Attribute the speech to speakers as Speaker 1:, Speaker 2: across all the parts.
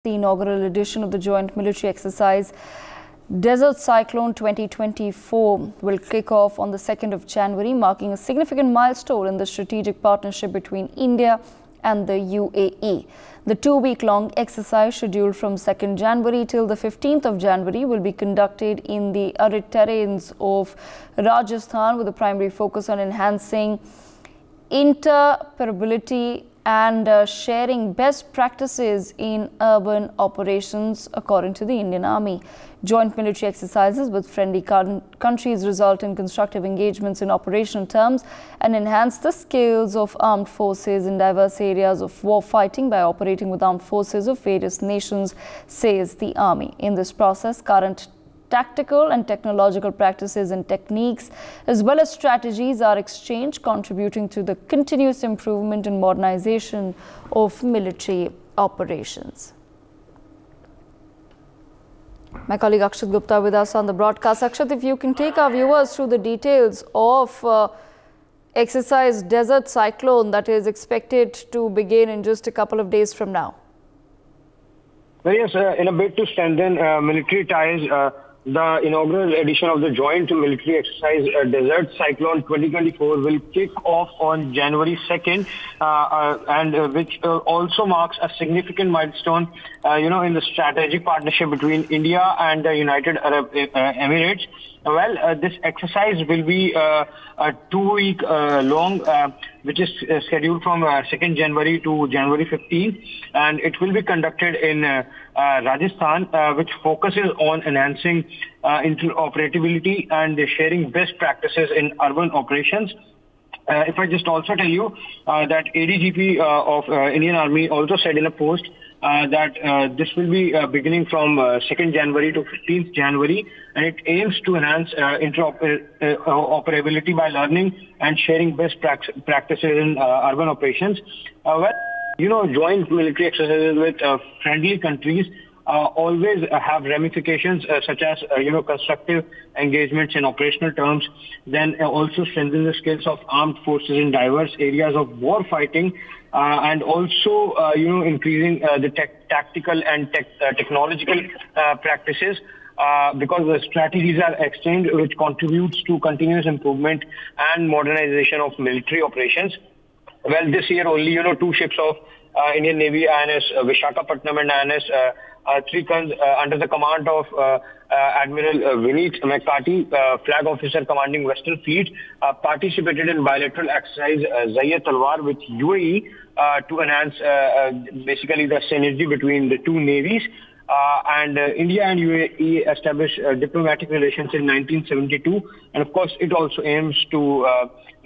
Speaker 1: The inaugural edition of the joint military exercise Desert Cyclone 2024 will kick off on the 2nd of January, marking a significant milestone in the strategic partnership between India and the UAE. The two-week-long exercise, scheduled from 2nd January till the 15th of January, will be conducted in the arid terrains of Rajasthan, with a primary focus on enhancing interoperability and sharing best practices in urban operations, according to the Indian Army. Joint military exercises with friendly countries result in constructive engagements in operational terms and enhance the skills of armed forces in diverse areas of war fighting by operating with armed forces of various nations, says the Army. In this process, current tactical and technological practices and techniques, as well as strategies, are exchanged, contributing to the continuous improvement and modernization of military operations. My colleague Akshat Gupta with us on the broadcast. Akshat, if you can take our viewers through the details of exercise Desert Cyclone that is expected to begin in just a couple of days from now.
Speaker 2: Well, yes, in a bid to strengthen military ties, the inaugural edition of the joint military exercise Desert Cyclone 2024 will kick off on January 2nd, and which also marks a significant milestone, in the strategic partnership between India and the United Arab Emirates. Well, this exercise will be a 2-week long, which is scheduled from 2nd January to January 15th, and it will be conducted in Rajasthan, which focuses on enhancing interoperability and sharing best practices in urban operations. If I just also tell you that ADGP of Indian Army also said in a post that this will be beginning from 2nd January to 15th January, and it aims to enhance interoperability by learning and sharing best practices in urban operations. Joint military exercises with friendly countries always have ramifications such as, constructive engagements in operational terms, then also strengthen the skills of armed forces in diverse areas of war fighting, and also, increasing the tactical and technological practices, because the strategies are exchanged, which contributes to continuous improvement and modernization of military operations. Well, this year only, 2 ships of Indian Navy, INS Visakhapatnam and INS Trikand, under the command of Admiral Vineet McCarthy, flag officer commanding Western Fleet, participated in bilateral exercise Zayed Talwar with UAE to enhance basically the synergy between the two navies. And India and UAE established diplomatic relations in 1972, and of course it also aims to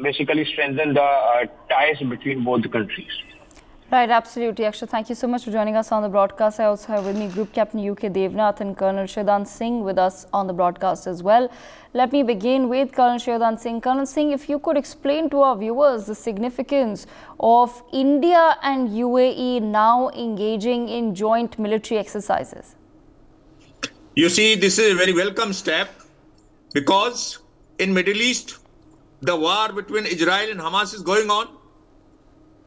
Speaker 2: basically strengthen the ties between both the countries.
Speaker 1: Right, absolutely. Akshat, thank you so much for joining us on the broadcast. I also have with me Group Captain UK Devnath and Colonel Shaidan Singh with us on the broadcast as well. Let me begin with Colonel Shaidan Singh. Colonel Singh, if you could explain to our viewers the significance of India and UAE now engaging in joint military exercises.
Speaker 3: You see, this is a very welcome step, because in Middle East, the war between Israel and Hamas is going on.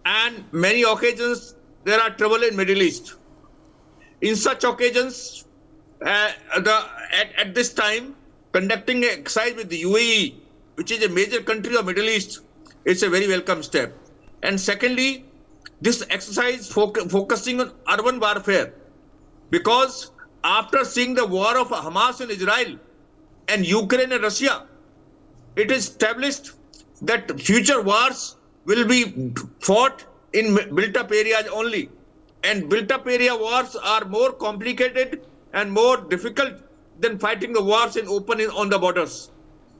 Speaker 3: And many occasions there are trouble in Middle East. In such occasions, at this time, conducting an exercise with the UAE, which is a major country of Middle East, it's a very welcome step. And secondly, this exercise focusing on urban warfare, because after seeing the war of Hamas and Israel and Ukraine and Russia, it is established that future wars will be fought in built-up areas only. And built-up area wars are more complicated and more difficult than fighting the wars in open on the borders.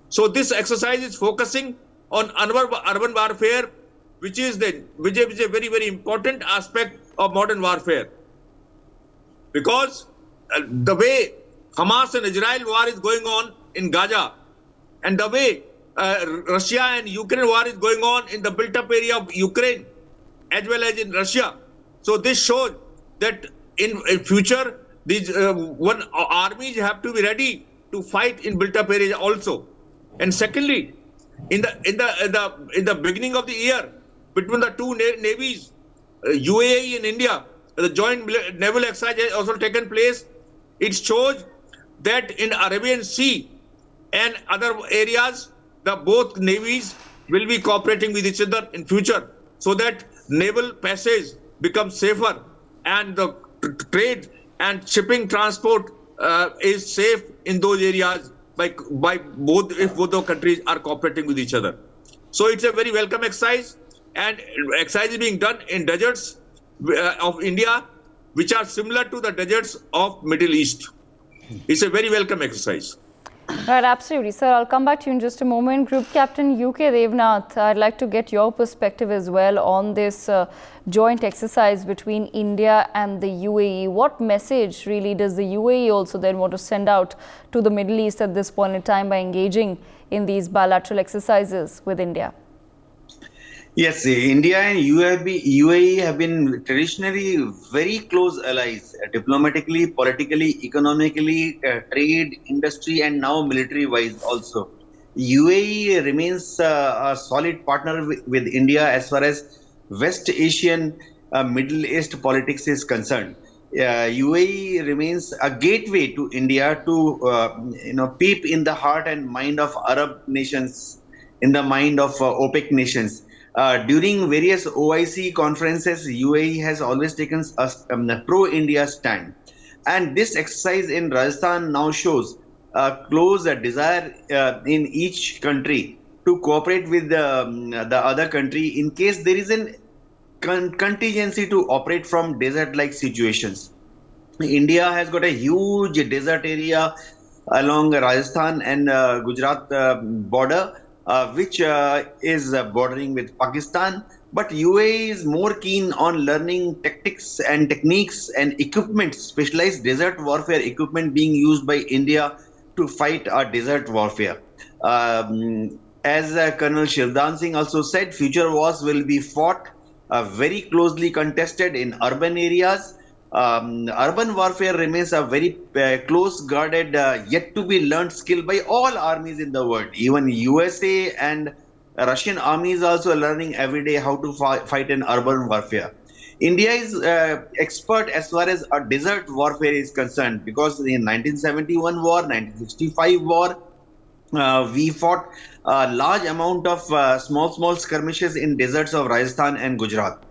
Speaker 3: So this exercise is focusing on urban warfare, which is a very, very important aspect of modern warfare. Because the way Hamas and Israel war is going on in Gaza, and the way Russia and Ukraine war is going on in the built-up area of Ukraine as well as in Russia. So this shows that in future these armies have to be ready to fight in built-up areas also. And secondly, in the beginning of the year, between the two navies, UAE and India, the joint naval exercise has also taken place. It shows that in Arabian Sea and other areas, the both navies will be cooperating with each other in future, so that naval passage becomes safer and the trade and shipping transport is safe in those areas by both, if both the countries are cooperating with each other. So it's a very welcome exercise, and exercise is being done in deserts of India, which are similar to the deserts of Middle East. It's a very welcome exercise.
Speaker 1: Right, absolutely. Sir, I'll come back to you in just a moment. Group Captain UK Devnath, I'd like to get your perspective as well on this joint exercise between India and the UAE. What message really does the UAE also then want to send out to the Middle East at this point in time by engaging in these bilateral exercises with India?
Speaker 4: Yes, India and UAE have been traditionally very close allies, diplomatically, politically, economically, trade, industry, and now military-wise also. UAE remains a solid partner with India as far as West Asian, Middle East politics is concerned. UAE remains a gateway to India to peep in the heart and mind of Arab nations, in the mind of OPEC nations. During various OIC conferences, UAE has always taken a pro-India stand. And this exercise in Rajasthan now shows a close desire in each country to cooperate with the other country in case there is an contingency to operate from desert-like situations. India has got a huge desert area along Rajasthan and Gujarat border, which is bordering with Pakistan. But UAE is more keen on learning tactics and techniques and equipment, specialized desert warfare equipment being used by India to fight desert warfare. As Colonel Shivdan Singh also said, future wars will be fought very closely contested in urban areas. Urban warfare remains a very close guarded, yet to be learned skill by all armies in the world. Even USA and Russian armies also learning every day how to fight in urban warfare. India is expert as far as desert warfare is concerned, because in 1971 war, 1965 war, we fought a large amount of small skirmishes in deserts of Rajasthan and Gujarat.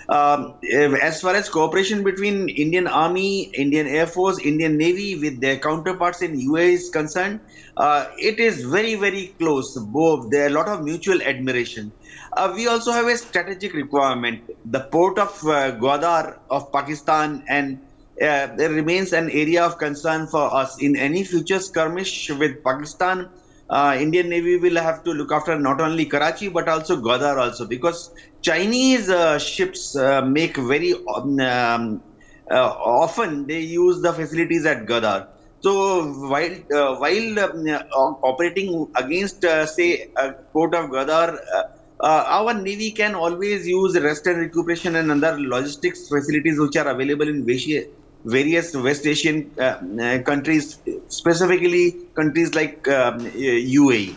Speaker 4: As far as cooperation between Indian Army, Indian Air Force, Indian Navy with their counterparts in UAE is concerned, it is very, very close. There are a lot of mutual admiration. We also have a strategic requirement. The port of Gwadar of Pakistan, and there remains an area of concern for us. In any future skirmish with Pakistan, Indian Navy will have to look after not only Karachi but also Gwadar also, because Chinese ships make very often they use the facilities at Gwadar. So while operating against say a port of Gwadar, our Navy can always use rest and recuperation and other logistics facilities which are available in various West Asian countries, specifically countries like UAE.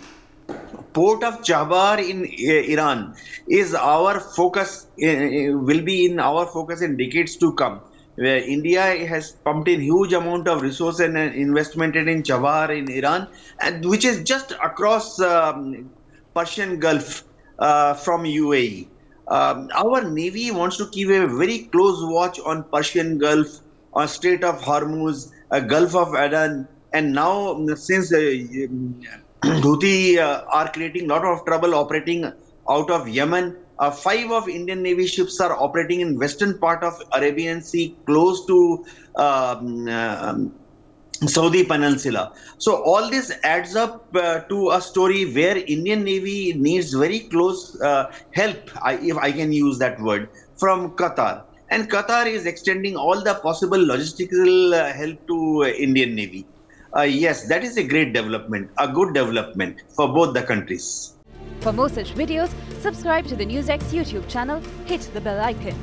Speaker 4: Port of Chabahar in Iran is our focus, will be in our focus in decades to come, where India has pumped in huge amount of resource and investment in Chabahar in Iran, and which is just across Persian Gulf from UAE. Our Navy wants to keep a very close watch on Persian Gulf, on Strait of Hormuz, Gulf of Aden, and now since Houthi are creating a lot of trouble operating out of Yemen, 5 of Indian Navy ships are operating in western part of Arabian Sea, close to Saudi Peninsula. So all this adds up to a story where Indian Navy needs very close help, if I can use that word, from Qatar. And Qatar is extending all the possible logistical help to Indian Navy. Yes, that is a great development, a good development for both the countries.
Speaker 5: For more such videos, subscribe to the NewsX YouTube channel, hit the bell icon.